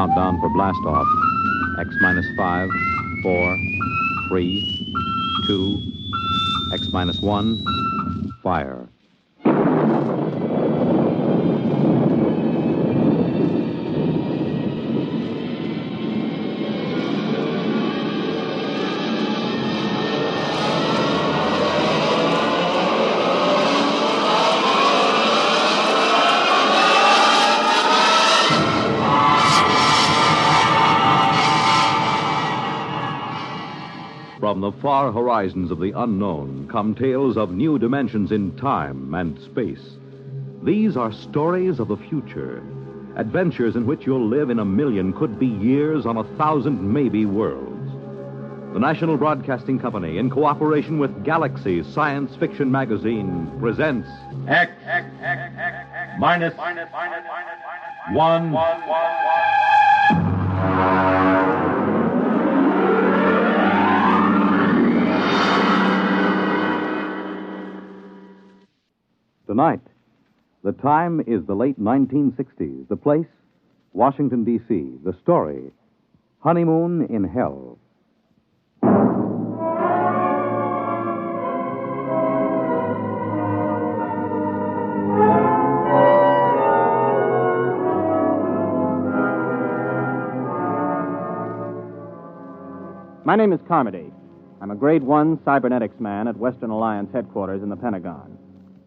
countdown for blastoff. X minus 5, 4, 3, 2, X minus 1, fire. From the far horizons of the unknown come tales of new dimensions in time and space. These are stories of the future, adventures in which you'll live in a million, could be years, on 1,000 maybe worlds. The National Broadcasting Company, in cooperation with Galaxy Science Fiction Magazine, presents X minus 1. Tonight, the time is the late 1960s. The place, Washington, D.C. The story, Honeymoon in Hell. My name is Carmody. I'm a Grade 1 cybernetics man at Western Alliance headquarters in the Pentagon.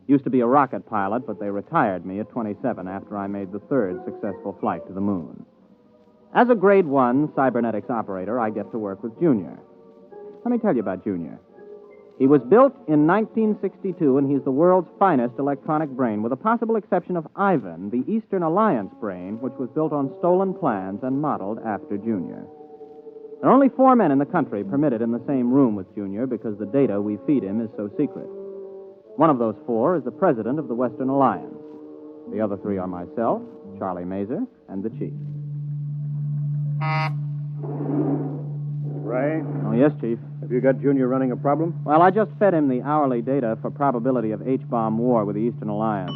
Used to be a rocket pilot, but they retired me at 27 after I made the third successful flight to the moon. As a Grade 1 cybernetics operator, I get to work with Junior. Let me tell you about Junior. He was built in 1962, and he's the world's finest electronic brain, with the possible exception of Ivan, the Eastern Alliance brain, which was built on stolen plans and modeled after Junior. There are only 4 men in the country permitted in the same room with Junior because the data we feed him is so secret. One of those 4 is the president of the Western Alliance. The other 3 are myself, Charlie Mazer, and the chief. Ray? Oh, yes, Chief. Have you got Junior running a problem? Well, I just fed him the hourly data for probability of H-bomb war with the Eastern Alliance.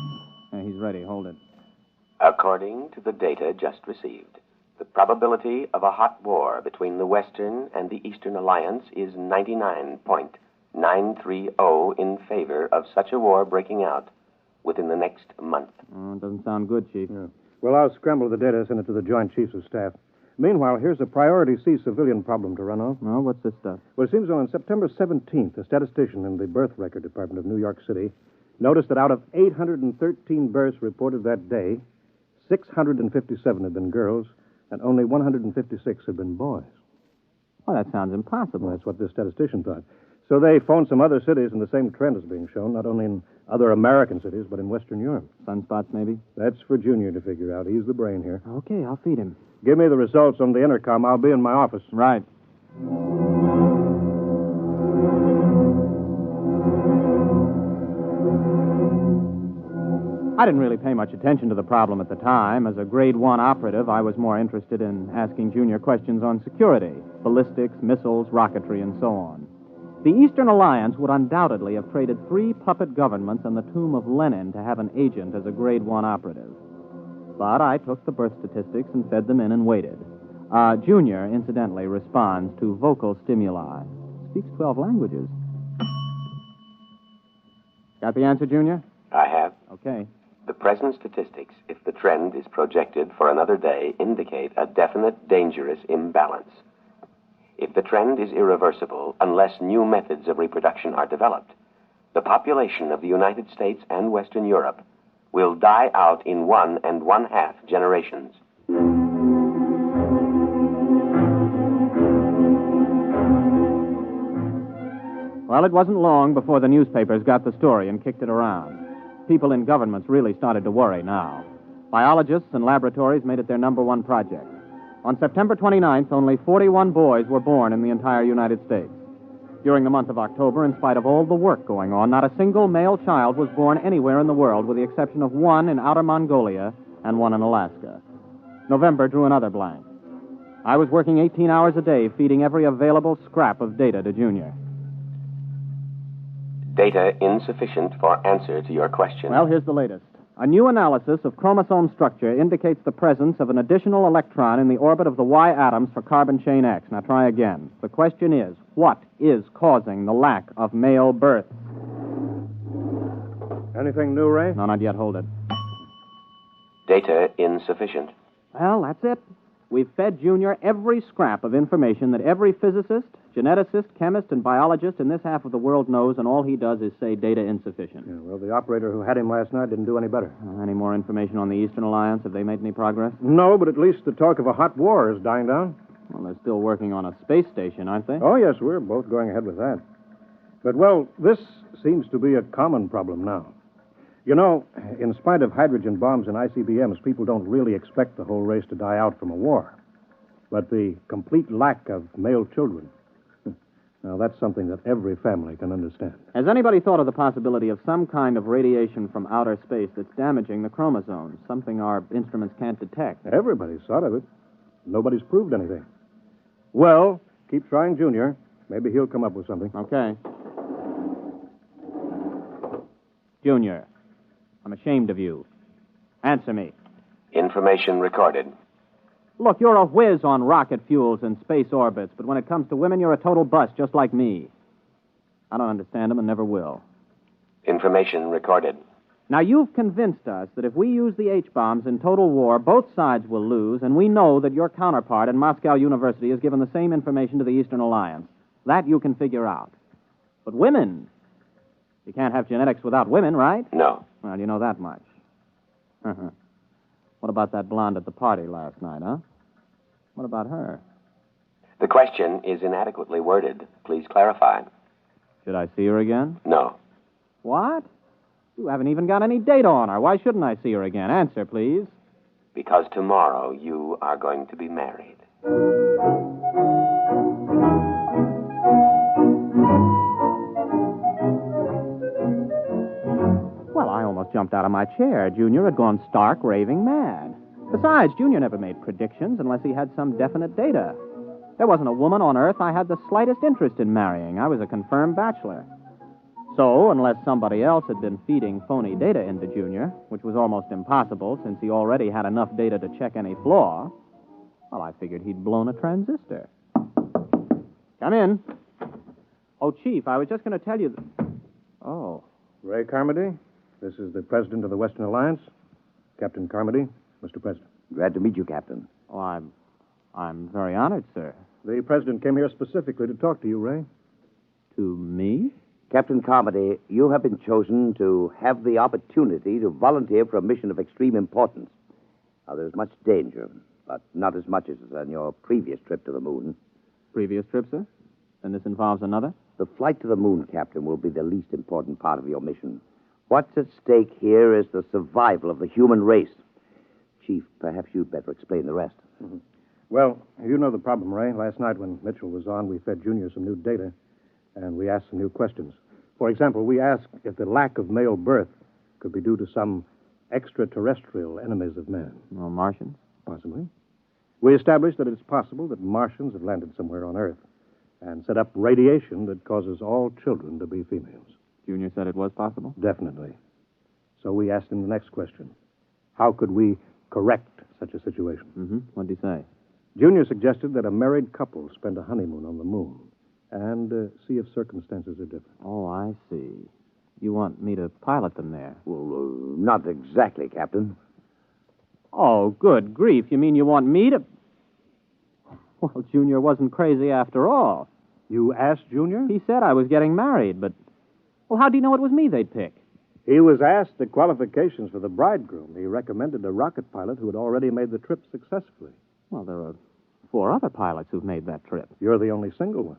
He's ready. Hold it. According to the data just received, the probability of a hot war between the Western and the Eastern Alliance is 99.930 in favor of such a war breaking out within the next month. Oh, it doesn't sound good, Chief. Yeah. Well, I'll scramble the data, send it to the Joint Chiefs of Staff. Meanwhile, here's a Priority C civilian problem to run off. Oh, what's this stuff? Well, it seems on September 17th, a statistician in the Birth Record Department of New York City noticed that out of 813 births reported that day, 657 had been girls, and only 156 had been boys. Well, that sounds impossible. Well, that's what this statistician thought. So they phoned some other cities, and the same trend is being shown, not only in other American cities, but in Western Europe. Sunspots, maybe? That's for Junior to figure out. He's the brain here. Okay, I'll feed him. Give me the results on the intercom. I'll be in my office. Right. I didn't really pay much attention to the problem at the time. As a Grade 1 operative, I was more interested in asking Junior questions on security, ballistics, missiles, rocketry, and so on. The Eastern Alliance would undoubtedly have traded 3 puppet governments and the tomb of Lenin to have an agent as a Grade 1 operative. But I took the birth statistics and fed them in and waited. Junior, incidentally, responds to vocal stimuli. Speaks 12 languages. Got the answer, Junior? I have. Okay. The present statistics, if the trend is projected for another day, indicate a definite dangerous imbalance. If the trend is irreversible, unless new methods of reproduction are developed, the population of the United States and Western Europe will die out in 1 1/2 generations. Well, it wasn't long before the newspapers got the story and kicked it around. People in governments really started to worry now. Biologists and laboratories made it their number 1 project. On September 29th, only 41 boys were born in the entire United States. During the month of October, in spite of all the work going on, not a single male child was born anywhere in the world, with the exception of 1 in outer Mongolia and 1 in Alaska. November drew another blank. I was working 18 hours a day, feeding every available scrap of data to Junior. Data insufficient for answer to your question. Well, here's the latest. A new analysis of chromosome structure indicates the presence of an additional electron in the orbit of the Y atoms for carbon chain X. Now try again. The question is, what is causing the lack of male birth? Anything new, Ray? No, not yet. Hold it. Data insufficient. Well, that's it. We've fed Junior every scrap of information that every physicist, geneticist, chemist, and biologist in this half of the world knows, and all he does is say data insufficient. Yeah, well, the operator who had him last night didn't do any better. Any more information on the Eastern Alliance? Have they made any progress? No, but at least the talk of a hot war is dying down. Well, they're still working on a space station, aren't they? Oh, yes, we're both going ahead with that. But, well, this seems to be a common problem now. You know, in spite of hydrogen bombs and ICBMs, people don't really expect the whole race to die out from a war. But the complete lack of male children, now that's something that every family can understand. Has anybody thought of the possibility of some kind of radiation from outer space that's damaging the chromosomes, something our instruments can't detect? Everybody's thought of it. Nobody's proved anything. Well, keep trying, Junior. Maybe he'll come up with something. Okay. Junior, I'm ashamed of you. Answer me. Information recorded. Look, you're a whiz on rocket fuels and space orbits, but when it comes to women, you're a total bust, just like me. I don't understand them and never will. Information recorded. Now, you've convinced us that if we use the H-bombs in total war, both sides will lose, and we know that your counterpart in Moscow University has given the same information to the Eastern Alliance. That you can figure out. But women, you can't have genetics without women, right? No. Well, you know that much. What about that blonde at the party last night, huh? What about her? The question is inadequately worded. Please clarify. Should I see her again? No. What? You haven't even got any data on her. Why shouldn't I see her again? Answer, please. Because tomorrow you are going to be married. Well, I almost jumped out of my chair. Junior had gone stark raving mad. Besides, Junior never made predictions unless he had some definite data. There wasn't a woman on Earth I had the slightest interest in marrying. I was a confirmed bachelor. So, unless somebody else had been feeding phony data into Junior, which was almost impossible since he already had enough data to check any flaw, well, I figured he'd blown a transistor. Come in. Oh, Chief, I was just going to tell you... Oh. Ray Carmody, this is the president of the Western Alliance. Captain Carmody, Mr. President. Glad to meet you, Captain. Oh, I'm very honored, sir. The president came here specifically to talk to you, Ray. To me? Captain Carmody, you have been chosen to have the opportunity to volunteer for a mission of extreme importance. Now, there's much danger, but not as much as on your previous trip to the moon. Previous trip, sir? Then this involves another? The flight to the moon, Captain, will be the least important part of your mission. What's at stake here is the survival of the human race. Chief, perhaps you'd better explain the rest. Mm-hmm. Well, you know the problem, Ray. Last night when Mitchell was on, we fed Junior some new data, and we asked some new questions. For example, we asked if the lack of male birth could be due to some extraterrestrial enemies of man. Well, Martians? Possibly. We established that it's possible that Martians have landed somewhere on Earth and set up radiation that causes all children to be females. Junior said it was possible? Definitely. So we asked him the next question. How could we correct such a situation? Mm-hmm. What did he say? Junior suggested that a married couple spend a honeymoon on the moon and see if circumstances are different. Oh, I see. You want me to pilot them there? Well, not exactly, Captain. Oh, good grief. You mean you want me to... Well, Junior wasn't crazy after all. You asked Junior? He said I was getting married, but... Well, how do you know it was me they'd pick? He was asked the qualifications for the bridegroom. He recommended a rocket pilot who had already made the trip successfully. Well, there are 4 other pilots who've made that trip. You're the only single one.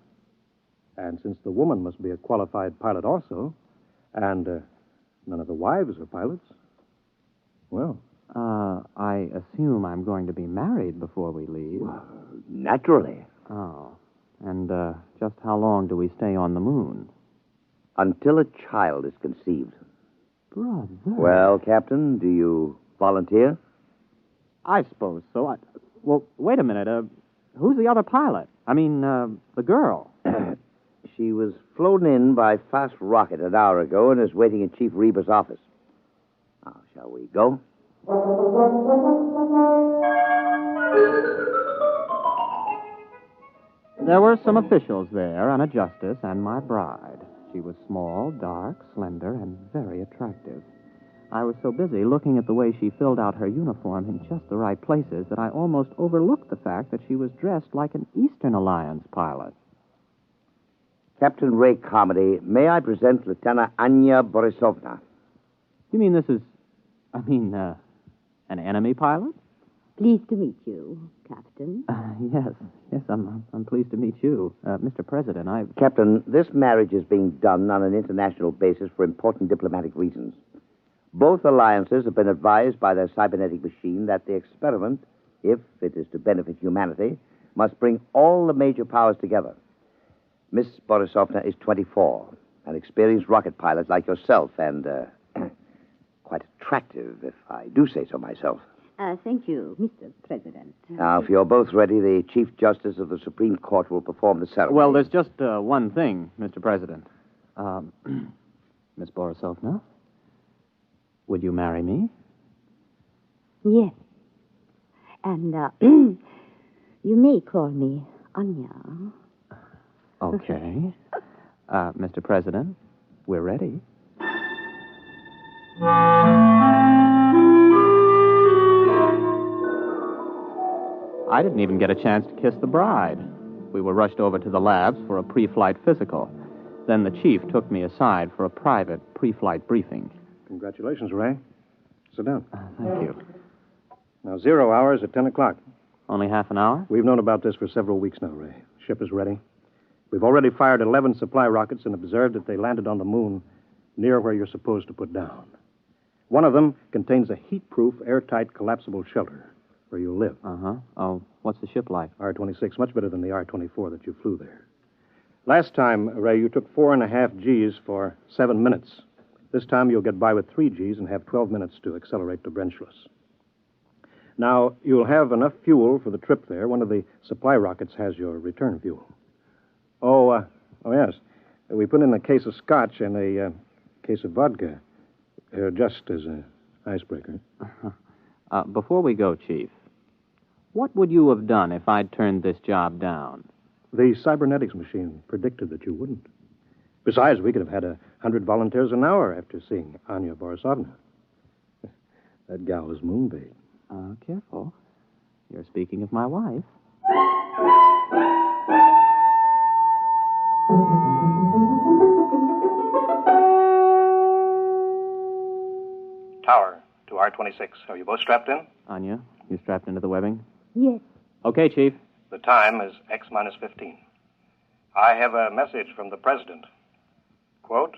And since the woman must be a qualified pilot also, and none of the wives are pilots, well... I assume I'm going to be married before we leave. Well, naturally. Oh. And, just how long do we stay on the moon? Until a child is conceived. Brother. Well, Captain, do you volunteer? I suppose so. Well, wait a minute. Who's the other pilot? I mean, the girl. She was flown in by fast rocket an hour ago and is waiting in Chief Reba's office. Now, shall we go? There were some officials there, and a justice, and my bride. She was small, dark, slender, and very attractive. I was so busy looking at the way she filled out her uniform in just the right places that I almost overlooked the fact that she was dressed like an Eastern Alliance pilot. Captain Ray Carmody, may I present Lieutenant Anya Borisovna? You mean this is... an enemy pilot? Pleased to meet you, Captain. Yes, I'm pleased to meet you. Mr. President, Captain, this marriage is being done on an international basis for important diplomatic reasons. Both alliances have been advised by their cybernetic machine that the experiment, if it is to benefit humanity, must bring all the major powers together. Miss Borisovna is 24, an experienced rocket pilot like yourself, and quite attractive, if I do say so myself. Thank you, Mr. President. Now, if you're both ready, the Chief Justice of the Supreme Court will perform the ceremony. Well, there's just one thing, Mr. President. Miss Borisovna, would you marry me? Yes. And you may call me Anya. Okay. Mr. President, we're ready. I didn't even get a chance to kiss the bride. We were rushed over to the labs for a pre-flight physical. Then the chief took me aside for a private pre-flight briefing. Congratulations, Ray. Sit down. Thank you. Now, 0 hours at 10 o'clock. Only half an hour? We've known about this for several weeks now, Ray. Ship is ready. We've already fired 11 supply rockets and observed that they landed on the moon near where you're supposed to put down. One of them contains a heat-proof, airtight, collapsible shelter where you'll live. Uh-huh. Oh, what's the ship like? R-26, much better than the R-24 that you flew there. Last time, Ray, you took 4.5 Gs for 7 minutes. This time you'll get by with 3 Gs and have 12 minutes to accelerate to Brenchless. Now, you'll have enough fuel for the trip there. One of the supply rockets has your return fuel. Oh, yes. We put in a case of scotch and a case of vodka, just as an icebreaker. Before we go, Chief, what would you have done if I'd turned this job down? The cybernetics machine predicted that you wouldn't. Besides, we could have had 100 volunteers an hour after seeing Anya Borisovna. That gal is moonbait. Careful. You're speaking of my wife. Tower to R-26. Are you both strapped in? Anya, you strapped into the webbing? Yes. Okay, Chief. The time is X-15. I have a message from the President. Quote,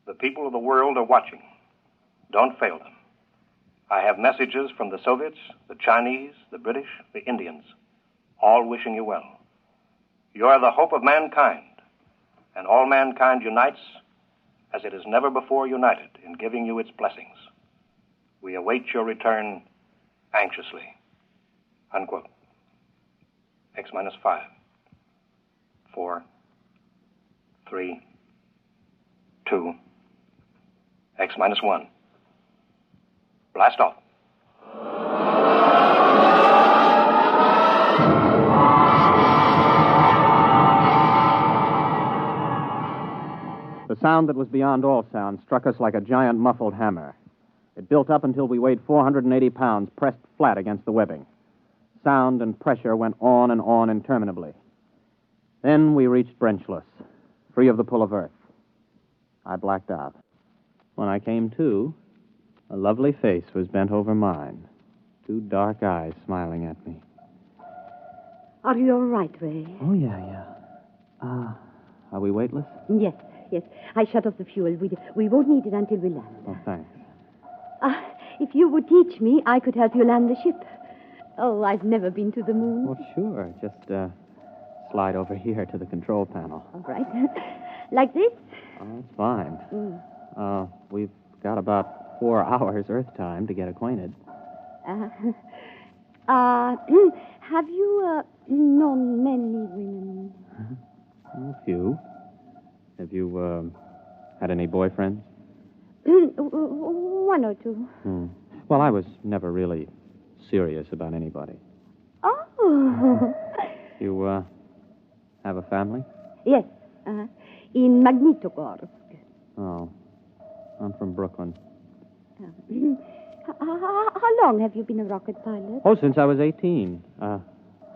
"The people of the world are watching. Don't fail them. I have messages from the Soviets, the Chinese, the British, the Indians, all wishing you well. You are the hope of mankind, and all mankind unites as it has never before united in giving you its blessings. We await your return anxiously." Unquote. X-5. 4, 3, 2, X-1. Blast off. The sound that was beyond all sound struck us like a giant muffled hammer. It built up until we weighed 480 pounds, pressed flat against the webbing. Sound and pressure went on and on interminably. Then we reached Brenchless, free of the pull of Earth. I blacked out. When I came to, a lovely face was bent over mine, 2 dark eyes smiling at me. Are you all right, Ray? Oh, yeah. Are we weightless? Yes. I shut off the fuel. We won't need it until we land. Oh, thanks. If you would teach me, I could help you land the ship. Oh, I've never been to the moon. Well, sure. Just slide over here to the control panel. All right. Like this? Oh, that's fine. We've got about 4 hours Earth time to get acquainted. Have you known many women? A few. Have you had any boyfriends? One or two. Well, I was never really serious about anybody. Oh. You, have a family? Yes. In Magnitogorsk. Oh. I'm from Brooklyn. How long have you been a rocket pilot? Oh, since I was 18.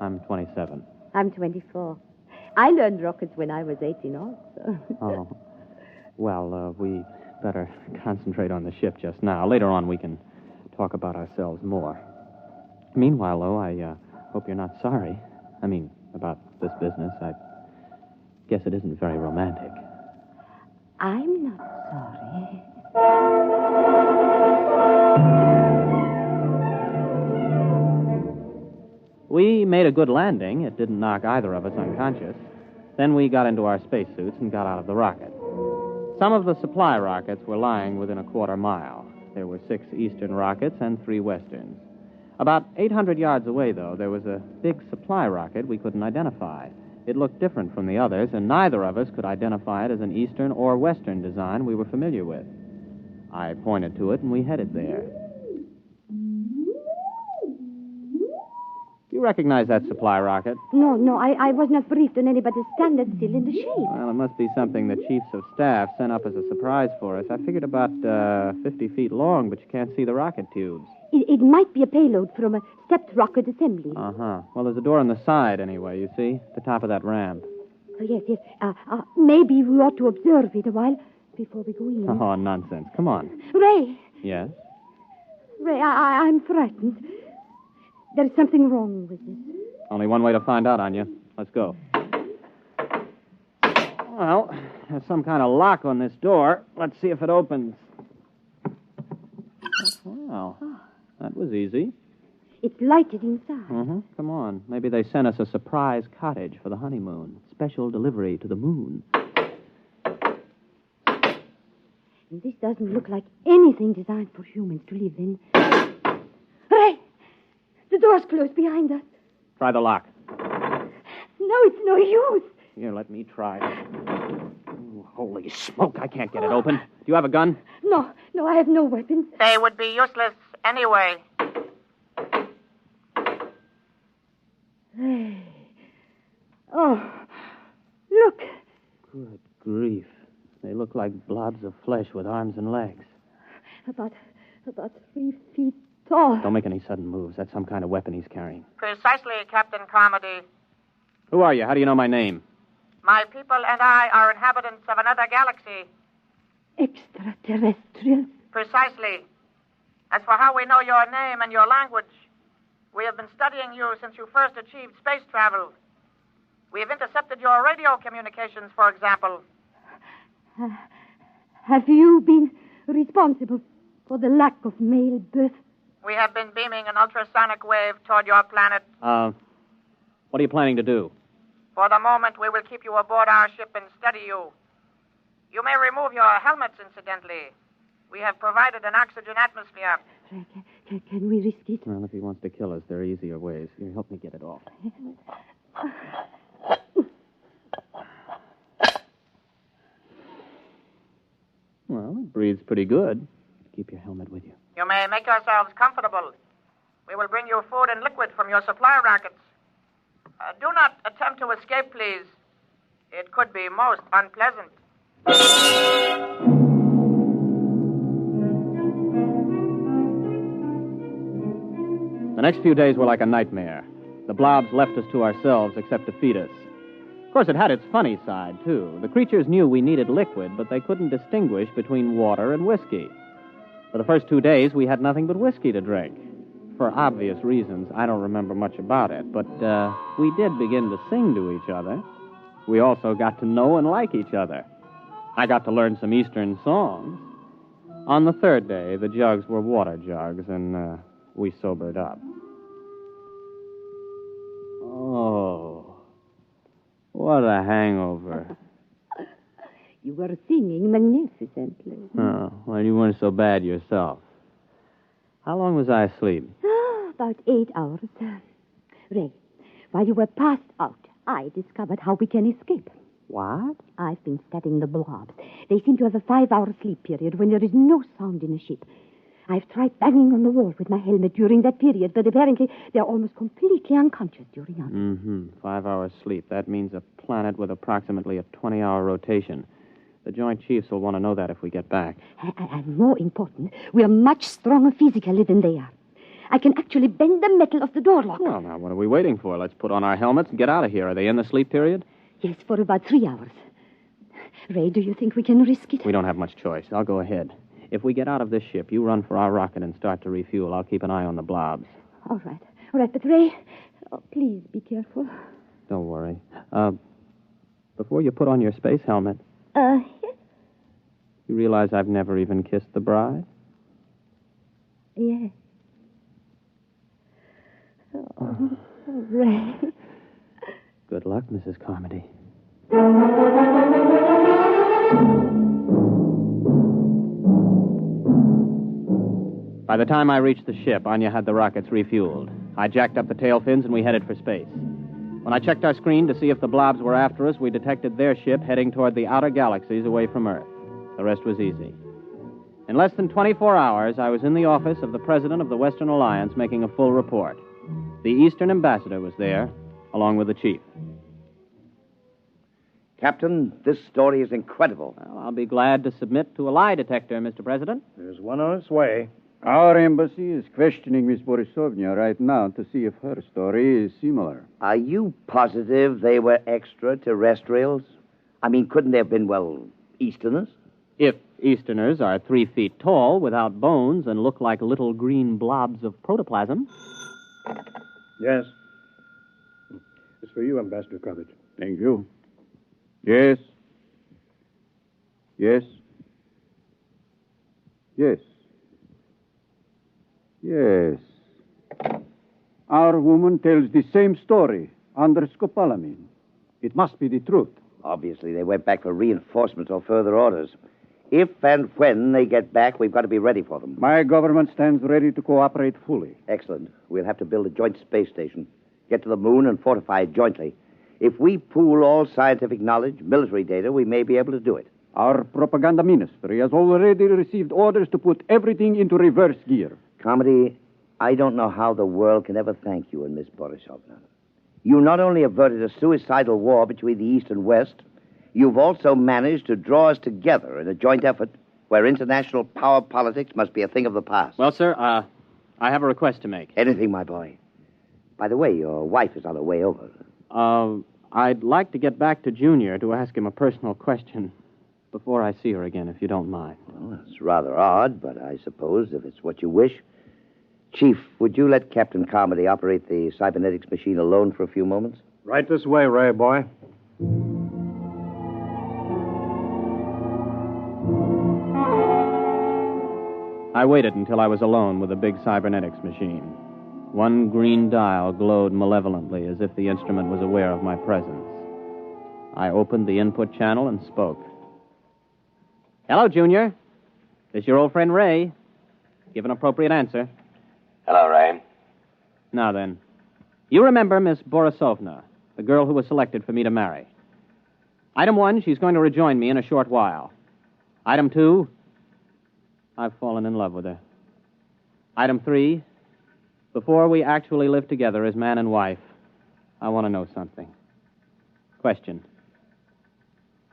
I'm 27. I'm 24. I learned rockets when I was 18 also. Oh. Well, we better concentrate on the ship just now. Later on, we can talk about ourselves more. Meanwhile, though, I hope you're not sorry. I mean, about this business. I guess it isn't very romantic. I'm not sorry. We made a good landing. It didn't knock either of us unconscious. Then we got into our spacesuits and got out of the rocket. Some of the supply rockets were lying within a quarter mile. There were 6 eastern rockets and 3 westerns. About 800 yards away, though, there was a big supply rocket we couldn't identify. It looked different from the others, and neither of us could identify it as an eastern or western design we were familiar with. I pointed to it, and we headed there. You recognize that supply rocket? No, I was not briefed on anybody's standard still in the shade. Well, it must be something the chiefs of staff sent up as a surprise for us. I figured about 50 feet long, but you can't see the rocket tubes. It might be a payload from a stepped rocket assembly. Uh-huh. Well, there's a door on the side, anyway, you see? The top of that ramp. Oh, yes. Maybe we ought to observe it a while before we go in. Oh, nonsense. Come on. Ray! Yes? Ray, I'm frightened. There's something wrong with this. Only one way to find out, Anya. Let's go. Well, there's some kind of lock on this door. Let's see if it opens. Wow. That was easy. It's lighted inside. Mm-hmm. Come on. Maybe they sent us a surprise cottage for the honeymoon. Special delivery to the moon. This doesn't look like anything designed for humans to live in. Ray! The door's closed behind us. Try the lock. No, it's no use. Here, let me try. Ooh, holy smoke, I can't get it open. Do you have a gun? No, I have no weapons. They would be useless anyway. Ray. Oh, look. Good grief. They look like blobs of flesh with arms and legs. About 3 feet tall. Don't make any sudden moves. That's some kind of weapon he's carrying. Precisely, Captain Carmody. Who are you? How do you know my name? My people and I are inhabitants of another galaxy. Extraterrestrials? Precisely. As for how we know your name and your language, we have been studying you since you first achieved space travel. We have intercepted your radio communications, for example. Have you been responsible for the lack of male birth? We have been beaming an ultrasonic wave toward your planet. What are you planning to do? For the moment, we will keep you aboard our ship and study you. You may remove your helmets, incidentally. We have provided an oxygen atmosphere. Can we risk it? Well, if he wants to kill us, there are easier ways. Here, help me get it off. Well, it breathes pretty good. Keep your helmet with you. You may make yourselves comfortable. We will bring you food and liquid from your supply rockets. Do not attempt to escape, please. It could be most unpleasant. The next few days were like a nightmare. The blobs left us to ourselves except to feed us. Of course, it had its funny side, too. The creatures knew we needed liquid, but they couldn't distinguish between water and whiskey. For the first 2 days, we had nothing but whiskey to drink. For obvious reasons, I don't remember much about it, but we did begin to sing to each other. We also got to know and like each other. I got to learn some Eastern songs. On the 3rd day, the jugs were water jugs, and we sobered up. Oh, what a hangover. You were singing magnificently. Oh, well, you weren't so bad yourself. How long was I asleep? About 8 hours. Ray, while you were passed out, I discovered how we can escape. What? I've been studying the blobs. They seem to have a 5-hour sleep period when there is no sound in a ship. I've tried banging on the wall with my helmet during that period, but apparently they're almost completely unconscious during others. Mm-hmm. 5 hours sleep. That means a planet with approximately a 20-hour rotation. The Joint Chiefs will want to know that if we get back. And more important, we're much stronger physically than they are. I can actually bend the metal of the door lock. Well, now, what are we waiting for? Let's put on our helmets and get out of here. Are they in the sleep period? Yes, for about 3 hours. Ray, do you think we can risk it? We don't have much choice. I'll go ahead. If we get out of this ship, you run for our rocket and start to refuel. I'll keep an eye on the blobs. All right, but Ray, please be careful. Don't worry. Before you put on your space helmet... Yes? You realize I've never even kissed the bride? Yes. Oh, Ray. Good luck, Mrs. Carmody. By the time I reached the ship, Anya had the rockets refueled. I jacked up the tail fins and we headed for space. When I checked our screen to see if the blobs were after us, we detected their ship heading toward the outer galaxies away from Earth. The rest was easy. In less than 24 hours, I was in the office of the President of the Western Alliance making a full report. The Eastern Ambassador was there, along with the Chief. Captain, this story is incredible. Well, I'll be glad to submit to a lie detector, Mr. President. There's one on its way. Our embassy is questioning Miss Borisovna right now to see if her story is similar. Are you positive they were extraterrestrials? I mean, couldn't they have been, Easterners? If Easterners are 3 feet tall, without bones, and look like little green blobs of protoplasm. Yes. It's for you, Ambassador Coverage. Thank you. Yes. Yes. Yes. Yes. Our woman tells the same story under scopolamine. It must be the truth. Obviously, they went back for reinforcements or further orders. If and when they get back, we've got to be ready for them. My government stands ready to cooperate fully. Excellent. We'll have to build a joint space station, get to the moon, and fortify it jointly. If we pool all scientific knowledge, military data, we may be able to do it. Our propaganda ministry has already received orders to put everything into reverse gear. Carmody, I don't know how the world can ever thank you and Miss Borisovna. You not only averted a suicidal war between the East and West, you've also managed to draw us together in a joint effort where international power politics must be a thing of the past. Well, sir, I have a request to make. Anything, my boy. By the way, your wife is on her way over. I'd like to get back to Junior to ask him a personal question before I see her again, if you don't mind. Well, it's rather odd, but I suppose if it's what you wish. Chief, would you let Captain Carmody operate the cybernetics machine alone for a few moments? Right this way, Ray, boy. I waited until I was alone with the big cybernetics machine. One green dial glowed malevolently as if the instrument was aware of my presence. I opened the input channel and spoke. Hello, Junior. This is your old friend Ray. Give an appropriate answer. Hello, Ray. Now then, you remember Miss Borisovna, the girl who was selected for me to marry. Item 1, she's going to rejoin me in a short while. Item 2, I've fallen in love with her. Item 3, before we actually live together as man and wife, I want to know something. Question.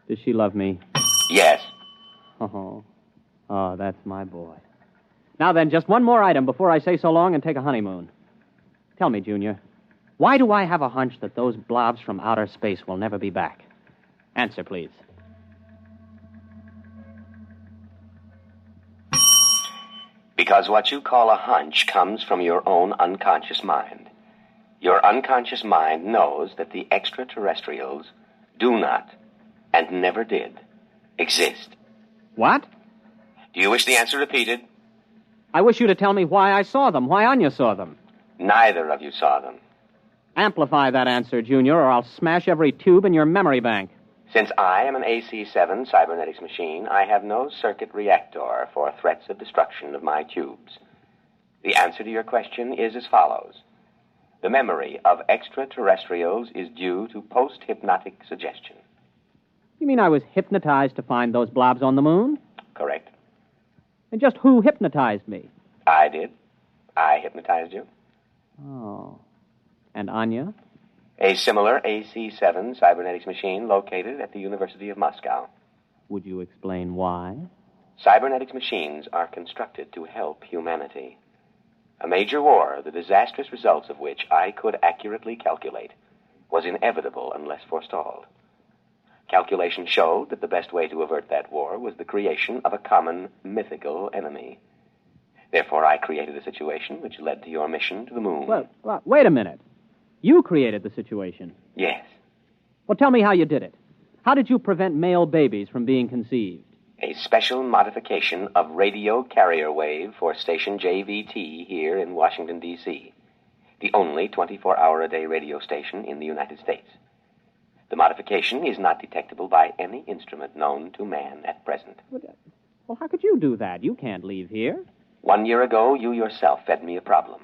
Does she love me? Yes. Oh, that's my boy. Now then, just one more item before I say so long and take a honeymoon. Tell me, Junior, why do I have a hunch that those blobs from outer space will never be back? Answer, please. Because what you call a hunch comes from your own unconscious mind. Your unconscious mind knows that the extraterrestrials do not, and never did, exist. What? Do you wish the answer repeated? I wish you to tell me why I saw them, why Anya saw them. Neither of you saw them. Amplify that answer, Junior, or I'll smash every tube in your memory bank. Since I am an AC-7 cybernetics machine, I have no circuit reactor for threats of destruction of my tubes. The answer to your question is as follows. The memory of extraterrestrials is due to post-hypnotic suggestion. You mean I was hypnotized to find those blobs on the moon? Correct. And just who hypnotized me? I did. I hypnotized you. Oh. And Anya? A similar AC-7 cybernetics machine located at the University of Moscow. Would you explain why? Cybernetics machines are constructed to help humanity. A major war, the disastrous results of which I could accurately calculate, was inevitable unless forestalled. Calculations showed that the best way to avert that war was the creation of a common mythical enemy. Therefore, I created a situation which led to your mission to the moon. Well, wait a minute. You created the situation. Yes. Well, tell me how you did it. How did you prevent male babies from being conceived? A special modification of radio carrier wave for station JVT here in Washington, D.C., the only 24-hour-a-day radio station in the United States. The modification is not detectable by any instrument known to man at present. Well, how could you do that? You can't leave here. 1 year ago, you yourself fed me a problem.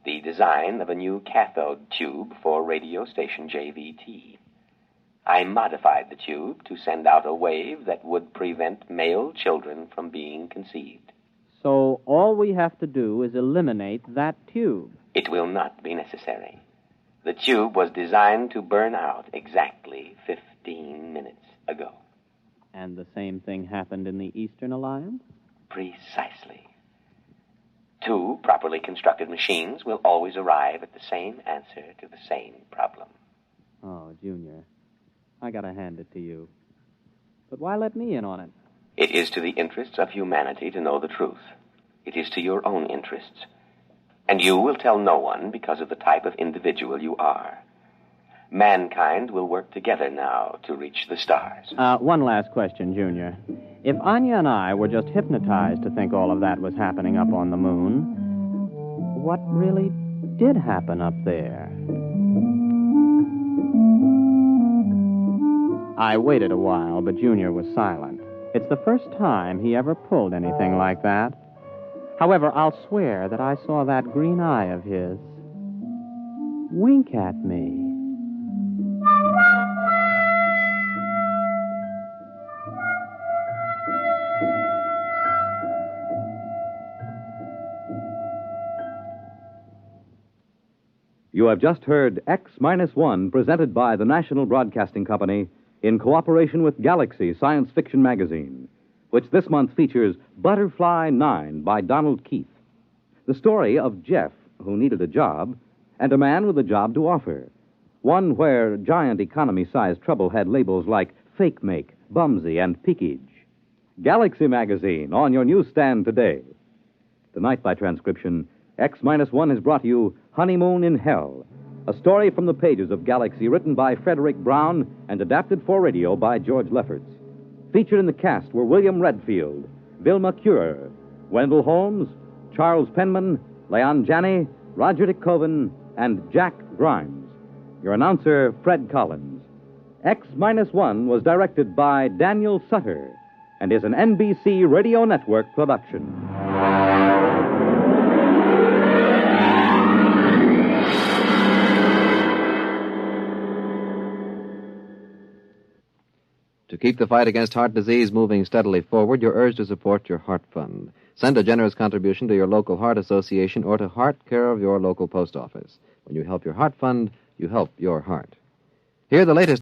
The design of a new cathode tube for radio station JVT. I modified the tube to send out a wave that would prevent male children from being conceived. So all we have to do is eliminate that tube. It will not be necessary. The tube was designed to burn out exactly 15 minutes ago. And the same thing happened in the Eastern Alliance? Precisely. 2 properly constructed machines will always arrive at the same answer to the same problem. Oh, Junior, I gotta hand it to you. But why let me in on it? It is to the interests of humanity to know the truth. It is to your own interests. And you will tell no one because of the type of individual you are. Mankind will work together now to reach the stars. One last question, Junior. If Anya and I were just hypnotized to think all of that was happening up on the moon, what really did happen up there? I waited a while, but Junior was silent. It's the first time he ever pulled anything like that. However, I'll swear that I saw that green eye of his wink at me. You have just heard X-1, presented by the National Broadcasting Company in cooperation with Galaxy Science Fiction Magazine, which this month features Butterfly 9 by Donald Keith. The story of Jeff, who needed a job, and a man with a job to offer. One where giant economy-sized trouble had labels like fake make, bumsy, and peakage. Galaxy Magazine on your newsstand today. Tonight, by transcription, X-1 has brought you Honeymoon in Hell, a story from the pages of Galaxy written by Frederick Brown and adapted for radio by George Lefferts. Featured in the cast were William Redfield, Vilma Curer, Wendell Holmes, Charles Penman, Leon Janney, Roger DeKoven, and Jack Grimes. Your announcer, Fred Collins. X-1 was directed by Daniel Sutter and is an NBC Radio Network production. To keep the fight against heart disease moving steadily forward, you're urged to support your Heart Fund. Send a generous contribution to your local Heart Association or to Heart, care of your local post office. When you help your Heart Fund, you help your heart. Hear the latest